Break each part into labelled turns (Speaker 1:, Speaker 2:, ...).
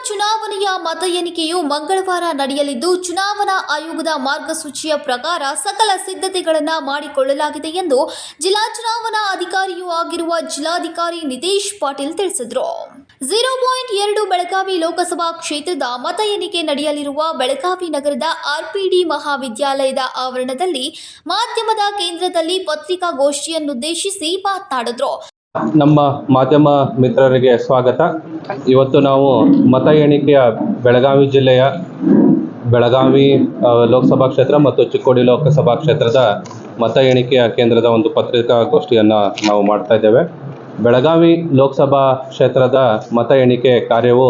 Speaker 1: ಚುನಾವಣೆಯ ಮತ ಎಣಿಕೆಯು ಮಂಗಳವಾರ ನಡೆಯಲಿದ್ದು, ಚುನಾವಣಾ ಆಯೋಗದ ಮಾರ್ಗಸೂಚಿಯ ಪ್ರಕಾರ ಸಕಲ ಸಿದ್ಧತೆಗಳನ್ನು ಮಾಡಿಕೊಳ್ಳಲಾಗಿದೆ ಎಂದು ಜಿಲ್ಲಾ ಚುನಾವಣಾ ಅಧಿಕಾರಿಯೂ ಆಗಿರುವ ಜಿಲ್ಲಾಧಿಕಾರಿ ನಿತೇಶ್ ಪಾಟೀಲ್ ತಿಳಿಸಿದರು. 0.2 ಬೆಳಗಾವಿ ಲೋಕಸಭಾ ಕ್ಷೇತ್ರದ ಮತ ಎಣಿಕೆ ನಡೆಯಲಿರುವ ಬೆಳಗಾವಿ ನಗರದ ಆರ್ಪಿಡಿ ಮಹಾವಿದ್ಯಾಲಯದ ಆವರಣದಲ್ಲಿ ಮಾಧ್ಯಮದ ಕೇಂದ್ರದಲ್ಲಿ ಪತ್ರಿಕಾಗೋಷ್ಠಿಯನ್ನುದ್ದೇಶಿಸಿ ಮಾತನಾಡಿದರು.
Speaker 2: ನಮ್ಮ ಮಾಧ್ಯಮ ಮಿತ್ರರಿಗೆ ಸ್ವಾಗತ. ಇವತ್ತು ನಾವು ಮತ ಎಣಿಕೆಯ ಬೆಳಗಾವಿ ಜಿಲ್ಲೆಯ ಬೆಳಗಾವಿ ಲೋಕಸಭಾ ಕ್ಷೇತ್ರ ಮತ್ತು ಚಿಕ್ಕೋಡಿ ಲೋಕಸಭಾ ಕ್ಷೇತ್ರದ ಮತ ಎಣಿಕೆಯ ಕೇಂದ್ರದ ಒಂದು ಪತ್ರಿಕಾಗೋಷ್ಠಿಯನ್ನು ನಾವು ಮಾಡ್ತಾ ಇದ್ದೇವೆ. ಬೆಳಗಾವಿ ಲೋಕಸಭಾ ಕ್ಷೇತ್ರದ ಮತ ಎಣಿಕೆ ಕಾರ್ಯವು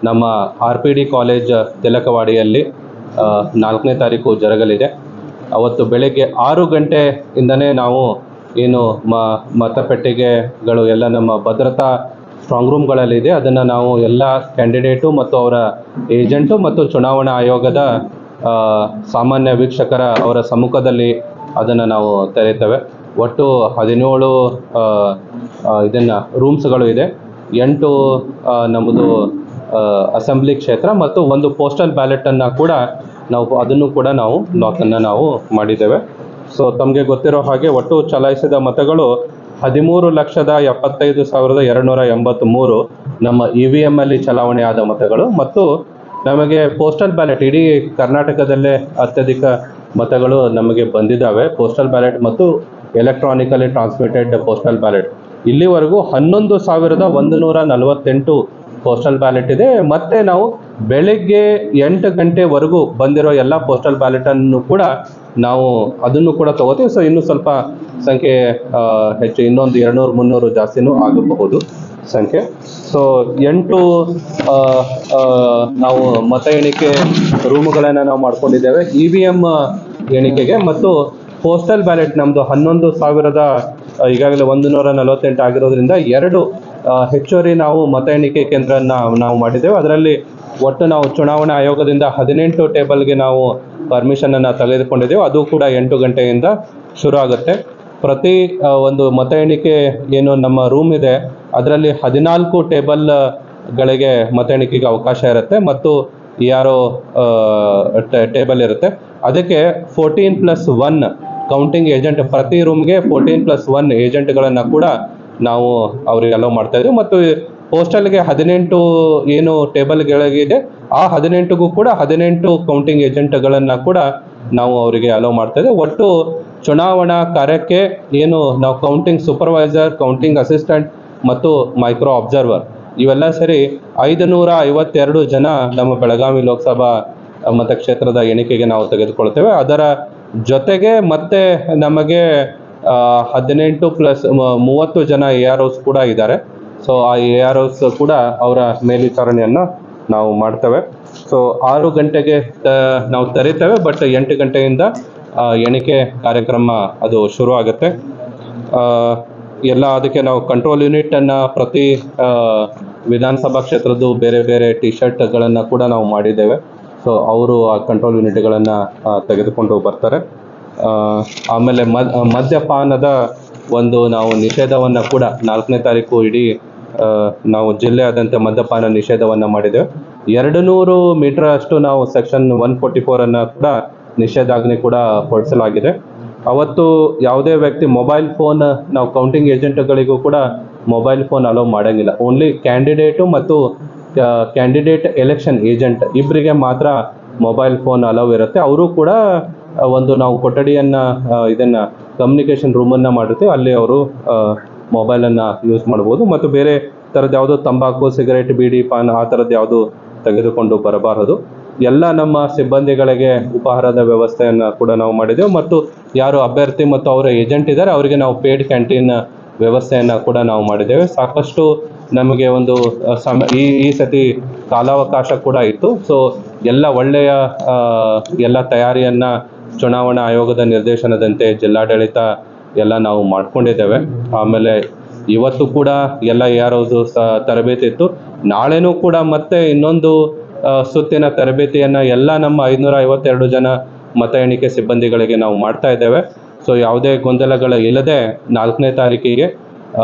Speaker 2: ನಮ್ಮ RPD ಕಾಲೇಜ್ ತಿಲಕವಾಡಿಯಲ್ಲಿ 4ನೇ ತಾರೀಕು ಜರಗಲಿದೆ. ಅವತ್ತು ಬೆಳಗ್ಗೆ 6 ಗಂಟೆಯಿಂದನೇ ನಾವು ಏನು ಮತಪೆಟ್ಟಿಗೆಗಳು ಎಲ್ಲ ನಮ್ಮ ಭದ್ರತಾ ಸ್ಟ್ರಾಂಗ್ ರೂಮ್ಗಳಲ್ಲಿದೆ, ಅದನ್ನು ನಾವು ಎಲ್ಲ ಕ್ಯಾಂಡಿಡೇಟು ಮತ್ತು ಅವರ ಏಜೆಂಟು ಮತ್ತು ಚುನಾವಣಾ ಆಯೋಗದ ಸಾಮಾನ್ಯ ವೀಕ್ಷಕರ ಅವರ ಸಮ್ಮುಖದಲ್ಲಿ ಅದನ್ನು ನಾವು ತೆರೆಯುತ್ತೇವೆ. ಒಟ್ಟು 17 ಇದನ್ನು ರೂಮ್ಸ್ಗಳು ಇದೆ. 8 ನಮ್ಮದು ಅಸೆಂಬ್ಲಿ ಕ್ಷೇತ್ರ ಮತ್ತು ಒಂದು ಪೋಸ್ಟಲ್ ಬ್ಯಾಲೆಟನ್ನು ಕೂಡ ಅದನ್ನು ಕೂಡ ನಾವು ಲಾಕನ್ನು ನಾವು ಮಾಡಿದ್ದೇವೆ. ಸೊ ತಮಗೆ ಗೊತ್ತಿರೋ ಹಾಗೆ ಒಟ್ಟು ಚಲಾಯಿಸಿದ ಮತಗಳು 13,75,283 ನಮ್ಮ EVM ಅಲ್ಲಿ ಚಲಾವಣೆ ಆದ ಮತಗಳು, ಮತ್ತು ನಮಗೆ ಪೋಸ್ಟಲ್ ಬ್ಯಾಲೆಟ್ ಇಡೀ ಕರ್ನಾಟಕದಲ್ಲೇ ಅತ್ಯಧಿಕ ಮತಗಳು ನಮಗೆ ಬಂದಿದ್ದಾವೆ. ಪೋಸ್ಟಲ್ ಬ್ಯಾಲೆಟ್ ಮತ್ತು ಎಲೆಕ್ಟ್ರಾನಿಕಲಿ ಟ್ರಾನ್ಸ್ಮಿಟೆಡ್ ಪೋಸ್ಟಲ್ ಬ್ಯಾಲೆಟ್ ಇಲ್ಲಿವರೆಗೂ 11,148 ಪೋಸ್ಟಲ್ ಬ್ಯಾಲೆಟ್ ಇದೆ. ಮತ್ತು ನಾವು ಬೆಳಗ್ಗೆ 8 ಗಂಟೆವರೆಗೂ ಬಂದಿರೋ ಎಲ್ಲ ಪೋಸ್ಟಲ್ ಬ್ಯಾಲೆಟನ್ನು ಕೂಡ ನಾವು ಅದನ್ನು ಕೂಡ ತಗೋತೀವಿ. ಸೊ ಇನ್ನೂ ಸ್ವಲ್ಪ ಸಂಖ್ಯೆ ಹೆಚ್ಚು, ಇನ್ನೊಂದು 200-300 ಜಾಸ್ತಿನೂ ಆಗಬಹುದು ಸಂಖ್ಯೆ. ಸೊ 8 ನಾವು ಮತ ಎಣಿಕೆ ರೂಮುಗಳನ್ನು ನಾವು ಮಾಡ್ಕೊಂಡಿದ್ದೇವೆ EVM ಎಣಿಕೆಗೆ. ಮತ್ತು ಪೋಸ್ಟಲ್ ಬ್ಯಾಲೆಟ್ ನಮ್ಮದು 11,000 ಈಗಾಗಲೇ 148 ಆಗಿರೋದ್ರಿಂದ 2 ಹೆಚ್ಚುವರಿ ನಾವು ಮತ ಎಣಿಕೆ ಕೇಂದ್ರನ ನಾವು ಮಾಡಿದ್ದೇವೆ. ಅದರಲ್ಲಿ ಒಟ್ಟು ನಾವು ಚುನಾವಣಾ ಆಯೋಗದಿಂದ 18 ಟೇಬಲ್ಗೆ ನಾವು ಪರ್ಮಿಷನನ್ನು ತೆಗೆದುಕೊಂಡಿದ್ದೇವೆ. ಅದು ಕೂಡ 8 ಗಂಟೆಯಿಂದ ಶುರು ಆಗುತ್ತೆ. ಪ್ರತಿ ಒಂದು ಮತ ಎಣಿಕೆ ಏನು ನಮ್ಮ ರೂಮ್ ಇದೆ ಅದರಲ್ಲಿ 14 ಟೇಬಲ್ಗಳಿಗೆ ಮತ ಎಣಿಕೆಗೆ ಅವಕಾಶ ಇರುತ್ತೆ ಮತ್ತು ಯಾರೋ ಟೇಬಲ್ ಇರುತ್ತೆ. ಅದಕ್ಕೆ 14+1 ಕೌಂಟಿಂಗ್ ಏಜೆಂಟ್, ಪ್ರತಿ ರೂಮ್ಗೆ 14+1 ಏಜೆಂಟ್ಗಳನ್ನು ಕೂಡ ನಾವು ಅವರಿಗೆ ಅಲೋ ಮಾಡ್ತಾ ಇದ್ದೀವಿ. ಮತ್ತು ಪೋಸ್ಟಲ್ಗೆ 18 ಏನು ಟೇಬಲ್ಗಳಿದೆ ಆ 18ಗೂ ಕೂಡ 18 ಕೌಂಟಿಂಗ್ ಏಜೆಂಟ್ಗಳನ್ನು ಕೂಡ ನಾವು ಅವರಿಗೆ ಅಲೋ ಮಾಡ್ತಾ ಇದ್ದೀವಿ. ಒಟ್ಟು ಚುನಾವಣಾ ಕಾರ್ಯಕ್ಕೆ ಏನು ನಾವು ಕೌಂಟಿಂಗ್ ಸೂಪರ್ವೈಸರ್, ಕೌಂಟಿಂಗ್ ಅಸಿಸ್ಟೆಂಟ್ ಮತ್ತು ಮೈಕ್ರೋ ಅಬ್ಸರ್ವರ್ ಇವೆಲ್ಲ ಸೇರಿ 552 ಜನ ನಮ್ಮ ಬೆಳಗಾವಿ ಲೋಕಸಭಾ ಮತಕ್ಷೇತ್ರದ ಎಣಿಕೆಗೆ ನಾವು ತೆಗೆದುಕೊಳ್ತೇವೆ. ಅದರ ಜೊತೆಗೆ ಮತ್ತೆ ನಮಗೆ 18+30 ಜನ AROs ಕೂಡ ಇದ್ದಾರೆ. ಸೊ ಆ AROs ಕೂಡ ಅವರ ಮೇಲ್ವಿಚಾರಣೆಯನ್ನು ನಾವು ಮಾಡ್ತೇವೆ. ಸೊ 6 ಗಂಟೆಗೆ ನಾವು ತೆರೀತೇವೆ, ಬಟ್ 8 ಗಂಟೆಯಿಂದ ಎಣಿಕೆ ಕಾರ್ಯಕ್ರಮ ಅದು ಶುರು ಆಗುತ್ತೆ. ಎಲ್ಲ ಅದಕ್ಕೆ ನಾವು ಕಂಟ್ರೋಲ್ ಯೂನಿಟನ್ನು ಪ್ರತಿ ವಿಧಾನಸಭಾ ಕ್ಷೇತ್ರದ್ದು ಬೇರೆ ಬೇರೆ T-ಶರ್ಟ್ಗಳನ್ನು ಕೂಡ ನಾವು ಮಾಡಿದ್ದೇವೆ. ಸೊ ಅವರು ಆ ಕಂಟ್ರೋಲ್ ಯೂನಿಟ್ಗಳನ್ನು ತೆಗೆದುಕೊಂಡು ಬರ್ತಾರೆ. ಆಮೇಲೆ ಮದ್ಯಪಾನದ ಒಂದು ನಾವು ನಿಷೇಧವನ್ನು ಕೂಡ 4ನೇ ತಾರೀಕು ಇಡೀ ನಾವು ಜಿಲ್ಲೆಯಾದ್ಯಂತ ಮದ್ಯಪಾನ ನಿಷೇಧವನ್ನು ಮಾಡಿದ್ದೇವೆ. 200 ಮೀಟರ್ ಅಷ್ಟು ನಾವು ಸೆಕ್ಷನ್ 144 ಕೂಡ ನಿಷೇಧಾಜ್ಞೆ ಕೂಡ ಹೊರಡಿಸಲಾಗಿದೆ. ಅವತ್ತು ಯಾವುದೇ ವ್ಯಕ್ತಿ ಮೊಬೈಲ್ ಫೋನ್, ನಾವು ಕೌಂಟಿಂಗ್ ಏಜೆಂಟ್ಗಳಿಗೂ ಕೂಡ ಮೊಬೈಲ್ ಫೋನ್ ಅಲೋ ಮಾಡೋಂಗಿಲ್ಲ. ಓನ್ಲಿ ಕ್ಯಾಂಡಿಡೇಟು ಮತ್ತು ಕ್ಯಾಂಡಿಡೇಟ್ ಎಲೆಕ್ಷನ್ ಏಜೆಂಟ್ ಇಬ್ಬರಿಗೆ ಮಾತ್ರ ಮೊಬೈಲ್ ಫೋನ್ ಅಲೋ ಇರುತ್ತೆ. ಅವರು ಕೂಡ ಒಂದು ನಾವು ಕೊಠಡಿಯನ್ನು ಇದನ್ನು ಕಮ್ಯುನಿಕೇಷನ್ ರೂಮನ್ನು ಮಾಡಿರ್ತೀವಿ, ಅಲ್ಲಿ ಅವರು ಮೊಬೈಲನ್ನು ಯೂಸ್ ಮಾಡ್ಬೋದು. ಮತ್ತು ಬೇರೆ ಥರದ್ದು ಯಾವುದೋ ತಂಬಾಕು, ಸಿಗರೇಟ್, ಬೀಡಿ, ಪಾನ್ ಆ ಥರದ್ದು ಯಾವುದು ತೆಗೆದುಕೊಂಡು ಬರಬಾರದು. ಎಲ್ಲ ನಮ್ಮ ಸಿಬ್ಬಂದಿಗಳಿಗೆ ಉಪಹಾರದ ವ್ಯವಸ್ಥೆಯನ್ನು ಕೂಡ ನಾವು ಮಾಡಿದ್ದೇವೆ. ಮತ್ತು ಯಾರು ಅಭ್ಯರ್ಥಿ ಮತ್ತು ಅವರ ಏಜೆಂಟ್ ಇದ್ದಾರೆ ಅವರಿಗೆ ನಾವು ಪೇಯ್ಡ್ ಕ್ಯಾಂಟೀನ್ ವ್ಯವಸ್ಥೆಯನ್ನು ಕೂಡ ನಾವು ಮಾಡಿದ್ದೇವೆ. ಸಾಕಷ್ಟು ನಮಗೆ ಒಂದು ಈ ಸತಿ ಕಾಲಾವಕಾಶ ಕೂಡ ಇತ್ತು. ಸೊ ಎಲ್ಲ ಒಳ್ಳೆಯ ಎಲ್ಲ ತಯಾರಿಯನ್ನು ಚುನಾವಣಾ ಆಯೋಗದ ನಿರ್ದೇಶನದಂತೆ ಜಿಲ್ಲಾಡಳಿತ ಎಲ್ಲ ನಾವು ಮಾಡ್ಕೊಂಡಿದ್ದೇವೆ. ಆಮೇಲೆ ಇವತ್ತು ಕೂಡ ಎಲ್ಲ AROs ತರಬೇತಿ ಇತ್ತು. ನಾಳೆನೂ ಕೂಡ ಮತ್ತೆ ಇನ್ನೊಂದು ಸುತ್ತಿನ ತರಬೇತಿಯನ್ನು ಎಲ್ಲ ನಮ್ಮ 552 ಜನ ಮತ ಎಣಿಕೆ ಸಿಬ್ಬಂದಿಗಳಿಗೆ ನಾವು ಮಾಡ್ತಾ ಇದ್ದೇವೆ. ಸೊ ಯಾವುದೇ ಗೊಂದಲಗಳ ಇಲ್ಲದೆ 4ನೇ ತಾರೀಕಿಗೆ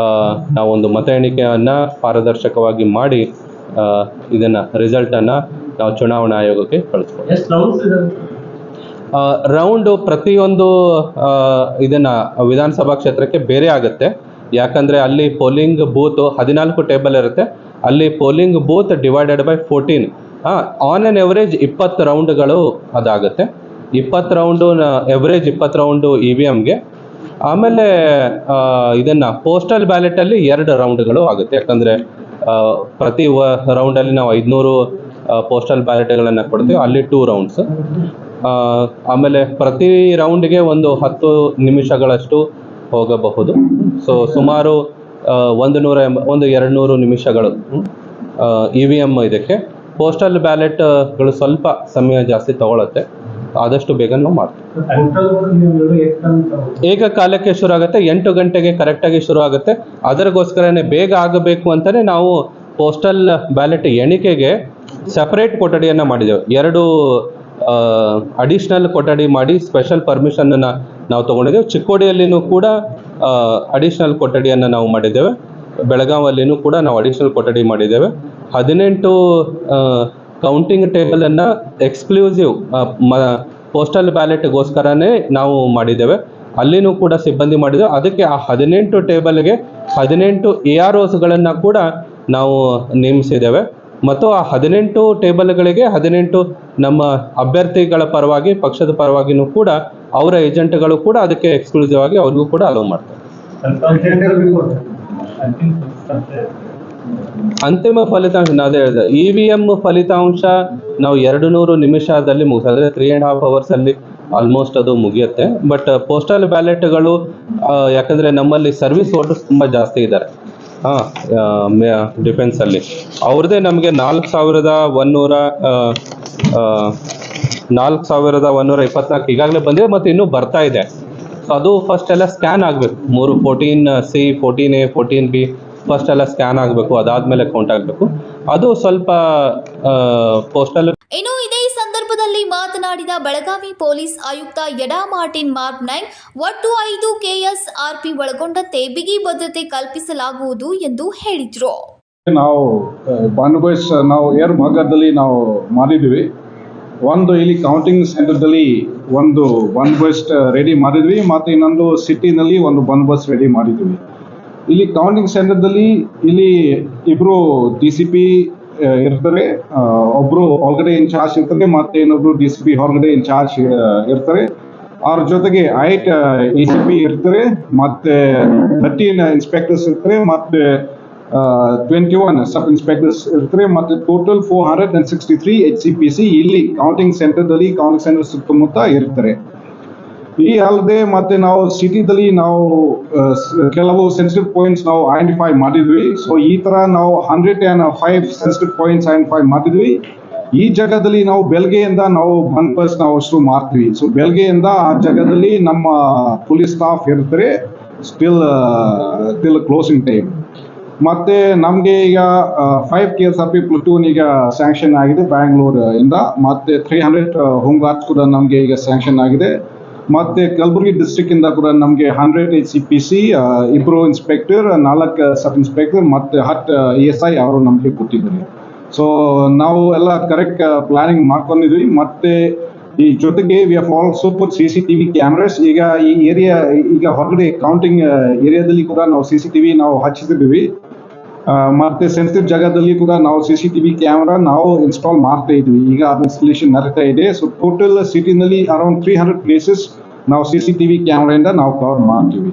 Speaker 2: ನಾವೊಂದು ಮತ ಎಣಿಕೆಯನ್ನು ಪಾರದರ್ಶಕವಾಗಿ ಮಾಡಿ ಇದನ್ನು ರಿಸಲ್ಟನ್ನು ನಾವು ಚುನಾವಣಾ ಆಯೋಗಕ್ಕೆ ಕಳಿಸ್ಕೊಡ್ತೀವಿ.
Speaker 3: ಎಷ್ಟು ರೌಂಡ್ಸ್ ಇದೆ?
Speaker 2: ರೌಂಡು ಪ್ರತಿಯೊಂದು ಇದನ್ನು ವಿಧಾನಸಭಾ ಕ್ಷೇತ್ರಕ್ಕೆ ಬೇರೆ ಆಗುತ್ತೆ. ಯಾಕಂದರೆ ಅಲ್ಲಿ ಪೋಲಿಂಗ್ ಬೂತು 14 ಟೇಬಲ್ ಇರುತ್ತೆ. ಅಲ್ಲಿ polling booth divided by 14, on on average 20 ರೌಂಡ್ಗಳು ಅದಾಗುತ್ತೆ. 20 ರೌಂಡು ಎವರೇಜ್ 20 ರೌಂಡು EVMಗೆ. ಆಮೇಲೆ ಇದನ್ನು ಪೋಸ್ಟಲ್ ಬ್ಯಾಲೆಟಲ್ಲಿ 2 ರೌಂಡ್ಗಳು ಆಗುತ್ತೆ. ಯಾಕಂದರೆ ಪ್ರತಿ ರೌಂಡಲ್ಲಿ ನಾವು 500 ಪೋಸ್ಟಲ್ ಬ್ಯಾಲೆಟ್ಗಳನ್ನು ಕೊಡ್ತೀವಿ, ಅಲ್ಲಿ 2 ರೌಂಡ್ಸ್. ಆಮೇಲೆ ಪ್ರತಿ ರೌಂಡ್ಗೆ ಒಂದು 10 ನಿಮಿಷಗಳಷ್ಟು ಹೋಗಬಹುದು. ಸೊ ಸುಮಾರು 200 ನಿಮಿಷಗಳು EVM ಇದಕ್ಕೆ. ಪೋಸ್ಟಲ್ ಬ್ಯಾಲೆಟ್ಗಳು ಸ್ವಲ್ಪ ಸಮಯ ಜಾಸ್ತಿ ತಗೊಳುತ್ತೆ, ಆದಷ್ಟು ಬೇಗ ನಾವು ಮಾಡ್ತೀವಿ. ಏಕಕಾಲಕ್ಕೆ ಶುರು ಆಗುತ್ತೆ, 8 ಗಂಟೆಗೆ ಕರೆಕ್ಟಾಗಿ ಶುರು ಆಗುತ್ತೆ. ಅದಕ್ಕೋಸ್ಕರನೇ ಬೇಗ ಆಗಬೇಕು ಅಂತಲೇ ನಾವು ಪೋಸ್ಟಲ್ ಬ್ಯಾಲೆಟ್ ಎಣಿಕೆಗೆ ಸೆಪರೇಟ್ ಕೊಠಡಿಯನ್ನು ಮಾಡಿದ್ದೇವೆ. 2 ಅಡಿಷ್ನಲ್ ಕೊಠಡಿ ಮಾಡಿ ಸ್ಪೆಷಲ್ ಪರ್ಮಿಷನನ್ನು ನಾವು ತೊಗೊಂಡಿದ್ದೇವೆ. ಚಿಕ್ಕೋಡಿಯಲ್ಲಿನೂ ಕೂಡ ಅಡಿಷ್ನಲ್ ಕೊಠಡಿಯನ್ನು ನಾವು ಮಾಡಿದ್ದೇವೆ. ಬೆಳಗಾವಲ್ಲಿನೂ ಕೂಡ ನಾವು ಅಡಿಷ್ನಲ್ ಕೊಠಡಿ ಮಾಡಿದ್ದೇವೆ. 18 ಕೌಂಟಿಂಗ್ ಟೇಬಲನ್ನು ಎಕ್ಸ್ಕ್ಲೂಸಿವ್ ಪೋಸ್ಟಲ್ ಬ್ಯಾಲೆಟ್ಗೋಸ್ಕರನೇ ನಾವು ಮಾಡಿದ್ದೇವೆ. ಅಲ್ಲಿನೂ ಕೂಡ ಸಿಬ್ಬಂದಿ ಮಾಡಿದ್ದೇವೆ. ಅದಕ್ಕೆ ಆ 18 ಟೇಬಲ್ಗೆ 18 AROಸ್ಗಳನ್ನು ಕೂಡ ನಾವು ನೇಮಿಸಿದ್ದೇವೆ. ಮತ್ತು ಆ 18 ಟೇಬಲ್ಗಳಿಗೆ 18 ನಮ್ಮ ಅಭ್ಯರ್ಥಿಗಳ ಪರವಾಗಿ, ಪಕ್ಷದ ಪರವಾಗಿನೂ ಕೂಡ ಅವರ ಏಜೆಂಟ್ಗಳು ಕೂಡ ಅದಕ್ಕೆ ಎಕ್ಸ್ಕ್ಲೂಸಿವ್ ಆಗಿ ಅವ್ರಿಗೂ ಕೂಡ ಅಲೋ ಮಾಡ್ತಾರೆ. ಅಂತಿಮ ಫಲಿತಾಂಶ ಅದೇ ಹೇಳಿದೆ, EVM ಫಲಿತಾಂಶ ನಾವು 200 ನಿಮಿಷದಲ್ಲಿ ಮುಗಿಸಿದ್ರೆ 3.5 hours ಅಲ್ಲಿ ಆಲ್ಮೋಸ್ಟ್ ಅದು ಮುಗಿಯುತ್ತೆ. ಬಟ್ ಪೋಸ್ಟಲ್ ಬ್ಯಾಲೆಟ್ಗಳು ಯಾಕಂದರೆ ನಮ್ಮಲ್ಲಿ ಸರ್ವಿಸ್ ವೋಟರ್ಸ್ ತುಂಬ ಜಾಸ್ತಿ ಇದ್ದಾರೆ ಡಿಫೆನ್ಸಲ್ಲಿ. ಅವ್ರದ್ದೇ ನಮಗೆ 4,124 ಈಗಾಗಲೇ ಬಂದಿದೆ ಮತ್ತು ಇನ್ನೂ ಬರ್ತಾ ಇದೆ. ಸೊ ಅದು ಫಸ್ಟ್ ಎಲ್ಲ ಸ್ಕ್ಯಾನ್ ಆಗಬೇಕು. 14C, 14A, 14B ಫಸ್ಟ್ ಎಲ್ಲ ಸ್ಕ್ಯಾನ್ ಆಗಬೇಕು. ಅದಾದಮೇಲೆ ಕೌಂಟ್ ಆಗಬೇಕು. ಅದು ಸ್ವಲ್ಪ ಪೋಸ್ಟಲ್.
Speaker 1: ಇನ್ನು ಇದೇ ಸಂದರ್ಭದಲ್ಲಿ ಮಾತನಾಡಿದ ಬೆಳಗಾವಿ ಪೊಲೀಸ್ ಆಯುಕ್ತ ಯಡಾ ಮಾರ್ಟಿನ್ ಮಾರ್ಬ್ನೈನ್, ಒಟ್ಟು 5 KSRP ಒಳಗೊಂಡಂತೆ ಬಿಗಿ ಭದ್ರತೆ ಕಲ್ಪಿಸಲಾಗುವುದು ಎಂದು ಹೇಳಿದರು.
Speaker 4: ನಾವು ಬಂದೋಬಸ್ತ್ ನಾವು 2 ಭಾಗದಲ್ಲಿ ನಾವು ಮಾಡಿದ್ವಿ. ಒಂದು ಇಲ್ಲಿ ಕೌಂಟಿಂಗ್ ಸೆಂಟರ್ದಲ್ಲಿ ಒಂದು ಬಂದೋಬಸ್ತ್ ರೆಡಿ ಮಾಡಿದ್ವಿ, ಮತ್ತು ಇನ್ನೊಂದು ಸಿಟಿನಲ್ಲಿ ಒಂದು ಬಂದೋಬಸ್ತ್ ರೆಡಿ ಮಾಡಿದ್ವಿ. ಇಲ್ಲಿ ಕೌಂಟಿಂಗ್ ಸೆಂಟರ್ದಲ್ಲಿ ಇಲ್ಲಿ 2 DCP ಇರ್ತಾರೆ, ಒಬ್ಬರು ಒಳಗಡೆ ಇನ್ಚಾರ್ಜ್ ಇರ್ತಾರೆ, ಮತ್ತೆ ಇನ್ನೊಬ್ರು DCP ಹೊರಗಡೆ ಇನ್ಚಾರ್ಜ್ ಇರ್ತಾರೆ. ಅವ್ರ ಜೊತೆಗೆ 8 ACP ಇರ್ತಾರೆ, ಮತ್ತೆ 13 ಇನ್ಸ್ಪೆಕ್ಟರ್ಸ್ ಇರ್ತಾರೆ, ಮತ್ತೆ 21 ಸಬ್ ಇನ್ಸ್ಪೆಕ್ಟರ್ಸ್ ಇರ್ತಾರೆ, ಮತ್ತೆ ಟೋಟಲ್ 463 HCPC ಇಲ್ಲಿ ಕೌಂಟಿಂಗ್ ಸೆಂಟರ್ದಲ್ಲಿ, ಕೌಂಟಿಂಗ್ ಸೆಂಟರ್ ಸುತ್ತಮುತ್ತ ಇರ್ತಾರೆ. ಈ ಅಲ್ಲದೆ ಮತ್ತೆ ನಾವು ಸಿಟಿದಲ್ಲಿ ನಾವು ಕೆಲವು ಸೆನ್ಸಿಟಿವ್ ಪಾಯಿಂಟ್ಸ್ ನಾವು ಐಡೆಂಟಿಫೈ ಮಾಡಿದ್ವಿ. ಸೊ ಈ ತರ ನಾವು 105 ಸೆನ್ಸಿಟಿವ್ ಪಾಯಿಂಟ್ಸ್ ಐಡೆಂಟಿಫೈ ಮಾಡಿದ್ವಿ. ಈ ಜಾಗದಲ್ಲಿ ನಾವು ಬೆಳಗ್ಗೆಯಿಂದ ನಾವು ಬಂದೋಬಸ್ತ್ ನಾವು ಶುರು ಮಾಡ್ತೀವಿ. ಸೊ ಬೆಳಗ್ಗೆಯಿಂದ ಆ ಜಾಗದಲ್ಲಿ ನಮ್ಮ ಪೊಲೀಸ್ ಸ್ಟಾಫ್ ಇರ್ತಾರೆ ಟಿಲ್ ಕ್ಲೋಸಿಂಗ್ ಟೈಮ್. ಮತ್ತೆ ನಮಗೆ ಈಗ 5 KSRP ಪ್ಲಟೂನ್ ಈಗ ಸ್ಯಾಂಕ್ಷನ್ ಆಗಿದೆ ಬ್ಯಾಂಗ್ಳೂರ್ ಇಂದ, ಮತ್ತೆ 300 ಹೋಮ್ ಗಾರ್ಡ್ಸ್ ಕೂಡ ನಮಗೆ ಈಗ ಸ್ಯಾಂಕ್ಷನ್ ಆಗಿದೆ. ಮತ್ತೆ ಕಲಬುರಗಿ ಡಿಸ್ಟ್ರಿಕ್ಟ್ ಇಂದ ಕೂಡ ನಮಗೆ 100 HCPC, 2 ಇನ್ಸ್ಪೆಕ್ಟರ್, 4 ಸಬ್ ಇನ್ಸ್ಪೆಕ್ಟರ್, ಮತ್ತೆ 10 ASI ಅವರು ನಮಗೆ ಕೊಟ್ಟಿದ್ದಾರೆ. ಸೊ ನಾವು ಎಲ್ಲ ಕರೆಕ್ಟ್ ಪ್ಲಾನಿಂಗ್ ಮಾಡ್ಕೊಂಡಿದ್ವಿ. ಮತ್ತೆ ಈ ಜೊತೆಗೆ we have also put CCTV cameras. ಈಗ ಈ ಏರಿಯಾ ಈಗ ಹೊರಗಡೆ ಕೌಂಟಿಂಗ್ ಏರಿಯಾದಲ್ಲಿ ಕೂಡ ನಾವು CCTV ನಾವು ಹಚ್ಚಿದ್ದೀವಿ. ಮತ್ತೆ ಸೆನ್ಸಿಟಿವ್ ಜಾಗದಲ್ಲಿ ಕೂಡ ನಾವು CCTV ಕ್ಯಾಮ್ರಾ ನಾವು ಇನ್ಸ್ಟಾಲ್ ಮಾಡ್ತಾ ಇದ್ವಿ. ಈಗ ಅದು ಇನ್ಸ್ಟಾಲೇಷನ್ ನಡೀತಾ ಇದೆ. ಸೊ ಟೋಟಲ್ ಸಿಟಿನಲ್ಲಿ ಅರೌಂಡ್ 300 ಪ್ಲೇಸಸ್ ನಾವು CCTV ಕ್ಯಾಮ್ರಾಯಿಂದ ನಾವು ಕವರ್ ಮಾಡ್ತೀವಿ.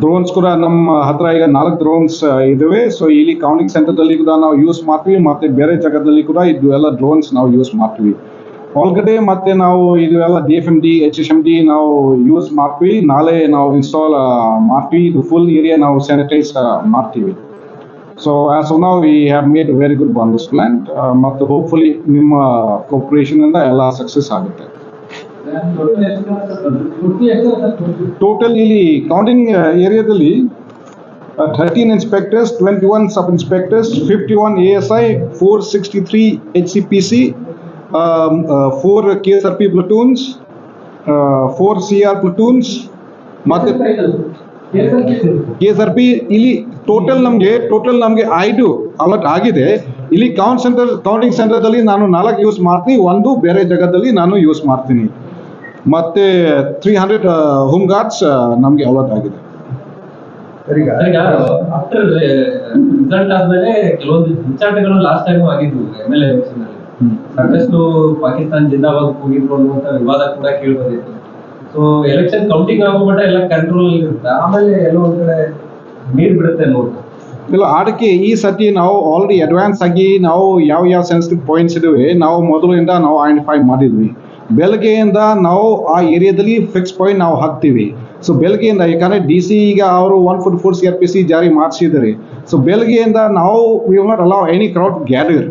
Speaker 4: ಡ್ರೋನ್ಸ್ ಕೂಡ ನಮ್ಮ ಹತ್ರ ಈಗ 4 ಡ್ರೋನ್ಸ್ ಇದಾವೆ. ಸೊ ಇಲ್ಲಿ ಕೌಂಟಿಂಗ್ ಸೆಂಟರ್ದಲ್ಲಿ ಕೂಡ ನಾವು ಯೂಸ್ ಮಾಡ್ತೀವಿ, ಮತ್ತೆ ಬೇರೆ ಜಾಗದಲ್ಲಿ ಕೂಡ ಇದು ಎಲ್ಲ ಡ್ರೋನ್ಸ್ ನಾವು ಯೂಸ್ ಮಾಡ್ತೀವಿ ಒಳಗಡೆ. ಮತ್ತೆ ನಾವು ಇದು ಎಲ್ಲ DFMD, HSMD ನಾವು ಯೂಸ್ ಮಾಡ್ತೀವಿ. ನಾಳೆ ನಾವು ಇನ್ಸ್ಟಾಲ್ ಮಾಡ್ತೀವಿ. ಇದು ಫುಲ್ ಏರಿಯಾ ನಾವು ಸ್ಯಾನಿಟೈಸ್ ಮಾಡ್ತೀವಿ. So as of now we have made a very good bonus plan. ಮತ್ತು ಹೋಪ್ಫುಲಿ ನಿಮ್ಮ ಕೋಪರೇಷನ್ ಇಂದ ಎಲ್ಲ ಸಕ್ಸಸ್ ಆಗುತ್ತೆ. ಟೋಟಲ್ ಇಲ್ಲಿ ಕೌಂಟಿಂಗ್ ಏರಿಯಾದಲ್ಲಿ 13 ಇನ್ಸ್ಪೆಕ್ಟರ್ಸ್, 21 ಸಬ್ inspectors, 51 ASI, 463 HCPC, 4 KSRP platoons, 4 CR platoons, ಮತ್ತೆ KSRP ಇಲ್ಲಿ ಟೋಟಲ್ ನಮಗೆ 5 ಅಲರ್ಟ್ ಆಗಿದೆ. ಇಲ್ಲಿ ಕೌಂಟಿಂಗ್ ಸೆಂಟರ್ದಲ್ಲಿ ನಾನು 4 ಯೂಸ್ ಮಾಡ್ತೀನಿ, 1 ಬೇರೆ ಜಾಗದಲ್ಲಿ ನಾನು ಯೂಸ್ ಮಾಡ್ತೀನಿ. ಮತ್ತೆ 300 ಹೋಮ್ ಗಾರ್ಡ್ಸ್ ನಮಗೆ ಅಲರ್ಟ್ ಆಗಿದೆ.
Speaker 3: ಈಗ ಆಫ್ಟರ್ ರಿಸಲ್ಟ್ ಆದ್ಮೇಲೆ ಕೆಲವೊಂದು ಹಿಂಸಾಟಗಳು ಲಾಸ್ಟ್ ಟೈಮ್ ಆಗಿದ್ವು MLA ಎಲೆಕ್ಷನ್ ಅಲ್ಲಿ. ಸಾಕಷ್ಟು ಪಾಕಿಸ್ತಾನ ಜಿಂದಾಬಾದ್ ಹೋಗಿದ್ರು ಅನ್ನುವಂತ ವಿವಾದ ಕೂಡ ಕೇಳಿ ಬಂದಿತ್ತು. ಸೊ ಎಲೆಕ್ಷನ್ ಕೌಂಟಿಂಗ್ ಆಗೋ ಮಟ್ಟ ಎಲ್ಲ ಕಂಟ್ರೋಲ್ ಇರುತ್ತೆ, ಆಮೇಲೆ ಎಲ್ಲೋ ಒಂದ್ ಕಡೆ ನೀರ್ ಬಿಡುತ್ತೆ ನೋಡಿ.
Speaker 4: ಇಲ್ಲ, ಅದಕ್ಕೆ ಈ ಸತಿ ನಾವು ಆಲ್ರೆಡಿ ಅಡ್ವಾನ್ಸ್ ಆಗಿ ನಾವು ಯಾವ ಸೆನ್ಸಿಟಿವ್ ಪಾಯಿಂಟ್ಸ್ ಇದಾವೆ ನಾವು ಮೊದಲಿಂದ ನಾವು ಐಡೆಂಟಿಫೈ ಮಾಡಿದ್ವಿ. ಬೆಳಗ್ಗೆಯಿಂದ ನಾವು ಆ ಏರಿಯಾದಲ್ಲಿ ಫಿಕ್ಸ್ ಪಾಯಿಂಟ್ ನಾವು ಹಾಕ್ತೀವಿ. ಸೊ ಬೆಳಗ್ಗೆಯಿಂದ ಯಾಕಂದ್ರೆ DC ಈಗ ಅವರು 144 CRPC ಜಾರಿ ಮಾಡಿಸಿದ್ದಾರೆ. ಸೊ ಬೆಳಗ್ಗೆಯಿಂದ ನಾವು we will not allow any crowd gather.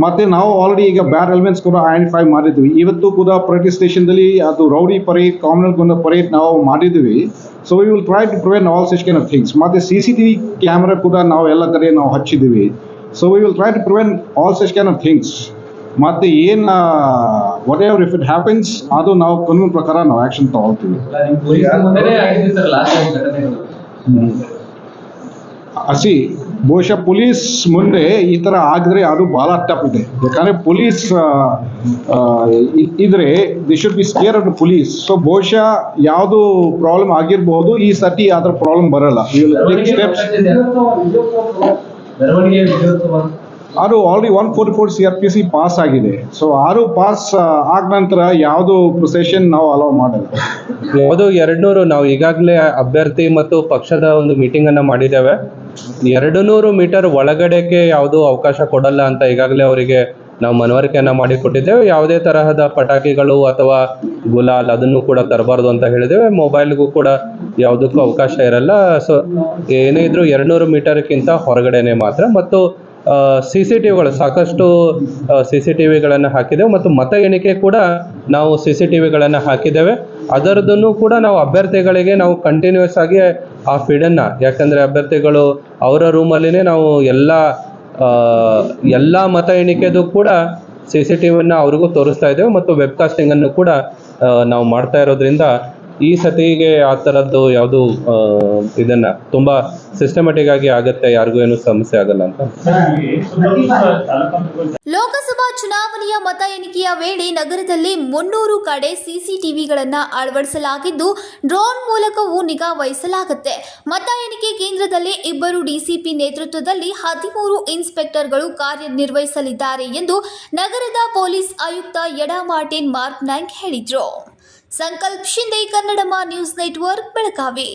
Speaker 4: ಮತ್ತೆ ನಾವು ಆಲ್ರೆಡಿ ಈಗ ಬ್ಯಾಡ್ ಎಲಿಮೆಂಟ್ಸ್ ಕೂಡ ಐಡೆಂಟಿಫೈ ಮಾಡಿದ್ವಿ. ಇವತ್ತು ಕೂಡ ಪ್ರತಿ ಸ್ಟೇಷನ್ದಲ್ಲಿ ಅದು ರೌಡಿ ಪರೇಡ್, ಕಾಮನಲ್ ಗುಂಡ ಪರೇಡ್ ನಾವು ಮಾಡಿದ್ವಿ. So we will try to prevent all such kind of things. ಮತ್ತೆ CCTV ಕ್ಯಾಮೆರಾ ಕೂಡ ನಾವು ಎಲ್ಲ ಕಡೆ ನಾವು ಹಚ್ಚಿದ್ದೀವಿ. So we will try to prevent all such kind of things. ಮತ್ತೆ whatever if it happens ಅದು ನಾವು ಕಾನೂನು ಪ್ರಕಾರ ನಾವು ಆಕ್ಷನ್ ತಗೊಳ್ತೀವಿ. ಬಹುಶಃ ಪೊಲೀಸ್ ಮುಂದೆ ಈ ತರ ಆಗಿದ್ರೆ ಅದು ಬಹಳ ಟಫ್ ಇದೆ. ಯಾಕಂದ್ರೆ ಪೊಲೀಸ್ ಇದ್ರೆ they should be scare of the police. So ಬಹುಶಃ ಯಾವುದು ಪ್ರಾಬ್ಲಮ್ ಆಗಿರ್ಬಹುದು, ಈ ಸತಿ ಅದ್ರ ಪ್ರಾಬ್ಲಮ್ ಬರಲ್ಲ. ಅದು ಆಲ್ರೆಡಿ 144 CRPC ಪಾಸ್ ಆಗಿದೆ. ಸೊ 6 ಪಾಸ್ ಆದ ನಂತರ ಯಾವುದು ಪ್ರೊಸೆಷನ್ ನಾವು ಅಲೌ ಮಾಡಲ್ಲ.
Speaker 2: ಯಾವುದು 200 ನಾವು ಈಗಾಗಲೇ ಅಭ್ಯರ್ಥಿ ಮತ್ತು ಪಕ್ಷದ ಒಂದು ಮೀಟಿಂಗ್ ಅನ್ನ ಮಾಡಿದ್ದೇವೆ. 200 ಮೀಟರ್ ಒಳಗಡೆಗೆ ಯಾವುದು ಅವಕಾಶ ಕೊಡಲ್ಲ ಅಂತ ಈಗಾಗಲೇ ಅವರಿಗೆ ನಾವು ಮನವರಿಕೆಯನ್ನ ಮಾಡಿ ಕೊಟ್ಟಿದ್ದೇವೆ. ಯಾವುದೇ ತರಹದ ಪಟಾಕಿಗಳು ಅಥವಾ ಗುಲಾಲ್ ಅದನ್ನು ಕೂಡ ತರಬಾರ್ದು ಅಂತ ಹೇಳಿದ್ದೇವೆ. ಮೊಬೈಲ್ಗೂ ಕೂಡ ಯಾವುದಕ್ಕೂ ಅವಕಾಶ ಇರಲ್ಲ. ಸೊ ಏನೇ ಇದ್ರೂ 200 ಮೀಟರ್ಗಿಂತ ಹೊರಗಡೆನೆ ಮಾತ್ರ. ಮತ್ತು CCTVಗಳು ಸಾಕಷ್ಟು CCTVಗಳನ್ನು ಹಾಕಿದ್ದೇವೆ ಮತ್ತು ಮತ ಎಣಿಕೆ ಕೂಡ ನಾವು CCTVಗಳನ್ನು ಹಾಕಿದ್ದೇವೆ. ಅದರದನ್ನು ಕೂಡ ನಾವು ಅಭ್ಯರ್ಥಿಗಳಿಗೆ ನಾವು ಕಂಟಿನ್ಯೂಸ್ ಆಗಿ ಆ ಫೀಡನ್ನು, ಯಾಕಂದರೆ ಅಭ್ಯರ್ಥಿಗಳು ಅವರ ರೂಮಲ್ಲಿನೇ ನಾವು ಎಲ್ಲ ಮತ ಎಣಿಕೆದು ಕೂಡ CCTVಯನ್ನು ಅವ್ರಿಗೂ ತೋರಿಸ್ತಾ ಇದ್ದೇವೆ ಮತ್ತು ವೆಬ್ಕಾಸ್ಟಿಂಗನ್ನು ಕೂಡ ನಾವು ಮಾಡ್ತಾ ಇರೋದ್ರಿಂದ ಈ ಸತಿಗೆ ಆ ಥರದ್ದು ಯಾವುದು ಇದನ್ನ ತುಂಬಾ ಸಿಸ್ಟಮ್ಯಾಟಿಕ್ ಆಗಿ ಆಗುತ್ತೆ, ಯಾರಿಗೂ ಏನು ಸಮಸ್ಯೆ ಆಗಲ್ಲ ಅಂತ.
Speaker 1: ಲೋಕಸಭಾ ಚುನಾವಣೆಯ ಮತ ಎಣಿಕೆಯ ವೇಳೆ ನಗರದಲ್ಲಿ 300 ಕಡೆ CCTVಗಳನ್ನು ಅಳವಡಿಸಲಾಗಿದ್ದು ಡ್ರೋನ್ ಮೂಲಕವೂ ನಿಗಾ ವಹಿಸಲಾಗುತ್ತೆ. ಮತ ಎಣಿಕೆ ಕೇಂದ್ರದಲ್ಲಿ 2 DCP ನೇತೃತ್ವದಲ್ಲಿ 13 ಇನ್ಸ್ಪೆಕ್ಟರ್ಗಳು ಕಾರ್ಯನಿರ್ವಹಿಸಲಿದ್ದಾರೆ ಎಂದು ನಗರದ ಪೊಲೀಸ್ ಆಯುಕ್ತ ಯಡಾ ಮಾರ್ಟಿನ್ ಮಾರ್ಕ್ ನಾಯ್ಕ್ ಹೇಳಿದರು. ಸಂಕಲ್ಪ ಶಿಂದೆ, ಕನ್ನಡಮ ನ್ಯೂಸ್ ನೆಟ್ವರ್ಕ್, ಬೆಳಗಾವಿ.